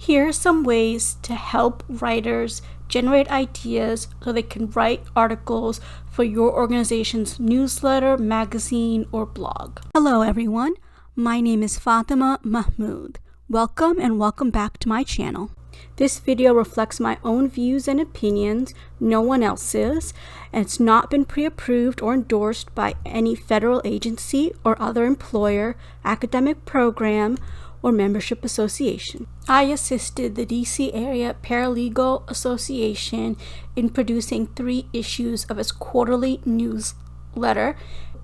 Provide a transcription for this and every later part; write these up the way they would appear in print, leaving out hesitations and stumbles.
Here are some ways to help writers generate ideas so they can write articles for your organization's newsletter, magazine, or blog. Hello everyone, my name is Fatima Mahmood. Welcome and welcome back to my channel. This video reflects my own views and opinions, no one else's, and it's not been pre-approved or endorsed by any federal agency or other employer, academic program, or membership association. I assisted the DC Area Paralegal Association in producing 3 issues of its quarterly newsletter.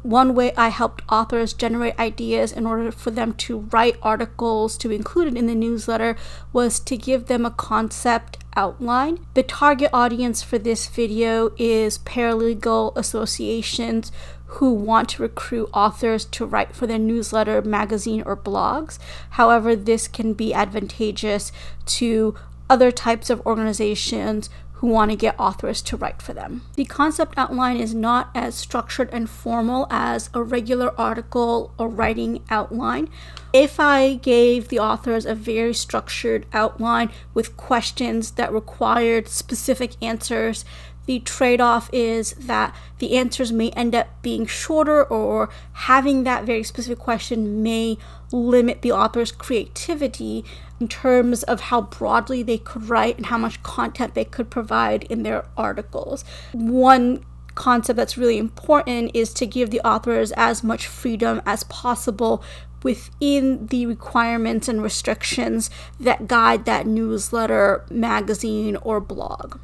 One way I helped authors generate ideas in order for them to write articles to be included in the newsletter was to give them a concept outline. The target audience for this video is paralegal associations who want to recruit authors to write for their newsletter, magazine, or blogs. However, this can be advantageous to other types of organizations who want to get authors to write for them. The concept outline is not as structured and formal as a regular article or writing outline. If I gave the authors a very structured outline with questions that required specific answers, the trade-off is that the answers may end up being shorter, or having that very specific question may limit the author's creativity in terms of how broadly they could write and how much content they could provide in their articles. One concept that's really important is to give the authors as much freedom as possible within the requirements and restrictions that guide that newsletter, magazine, or blog.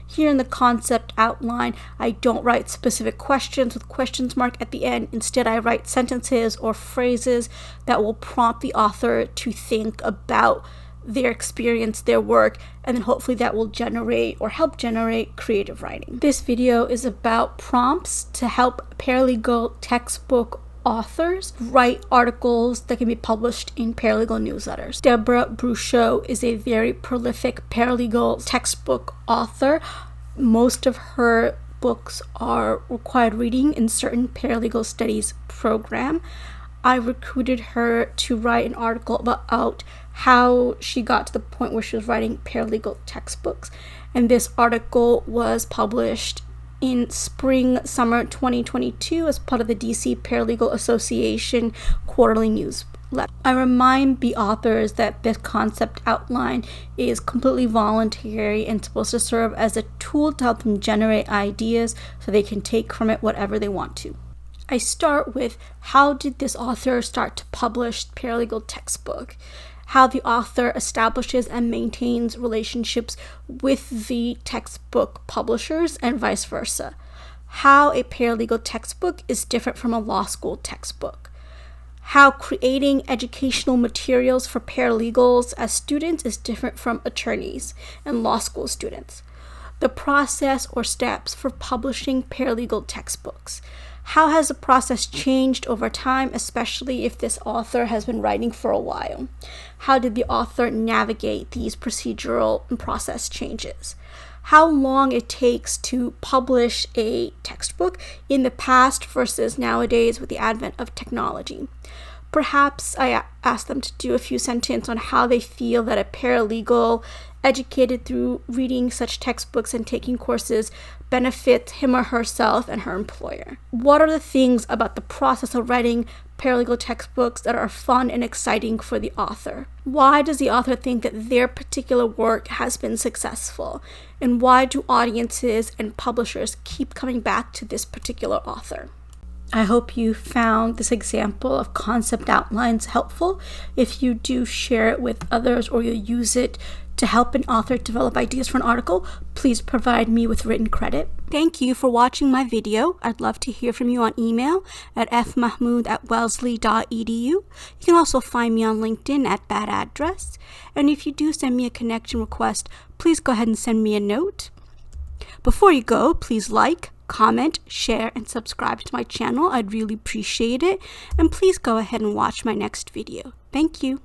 Here in the concept outline, I don't write specific questions with questions mark at the end. Instead, I write sentences or phrases that will prompt the author to think about their experience, their work, and then hopefully that will generate or help generate creative writing. This video is about prompts to help paralegal textbook authors write articles that can be published in paralegal newsletters. Deborah Bruchot is a very prolific paralegal textbook author. Most of her books are required reading in certain paralegal studies program. I recruited her to write an article about how she got to the point where she was writing paralegal textbooks, and this article was published in summer 2022 as part of the DC Paralegal Association quarterly newsletter. I remind the authors that this concept outline is completely voluntary and supposed to serve as a tool to help them generate ideas so they can take from it whatever they want to. I start with how did this author start to publish paralegal textbook? How the author establishes and maintains relationships with the textbook publishers and vice versa. How a paralegal textbook is different from a law school textbook. How creating educational materials for paralegals as students is different from attorneys and law school students. The process or steps for publishing paralegal textbooks. How has the process changed over time, especially if this author has been writing for a while? How did the author navigate these procedural and process changes? How long it takes to publish a textbook in the past versus nowadays with the advent of technology. Perhaps I asked them to do a few sentences on how they feel that a paralegal educated through reading such textbooks and taking courses benefits him or herself and her employer. What are the things about the process of writing paralegal textbooks that are fun and exciting for the author? Why does the author think that their particular work has been successful? And why do audiences and publishers keep coming back to this particular author? I hope you found this example of concept outlines helpful. If you do, share it with others or you'll use it to help an author develop ideas for an article, please provide me with written credit. Thank you for watching my video. I'd love to hear from you on email at fmahmood@wellesley.edu. You can also find me on LinkedIn at that address. And if you do send me a connection request, please go ahead and send me a note. Before you go, please like, comment, share, and subscribe to my channel. I'd really appreciate it. And please go ahead and watch my next video. Thank you.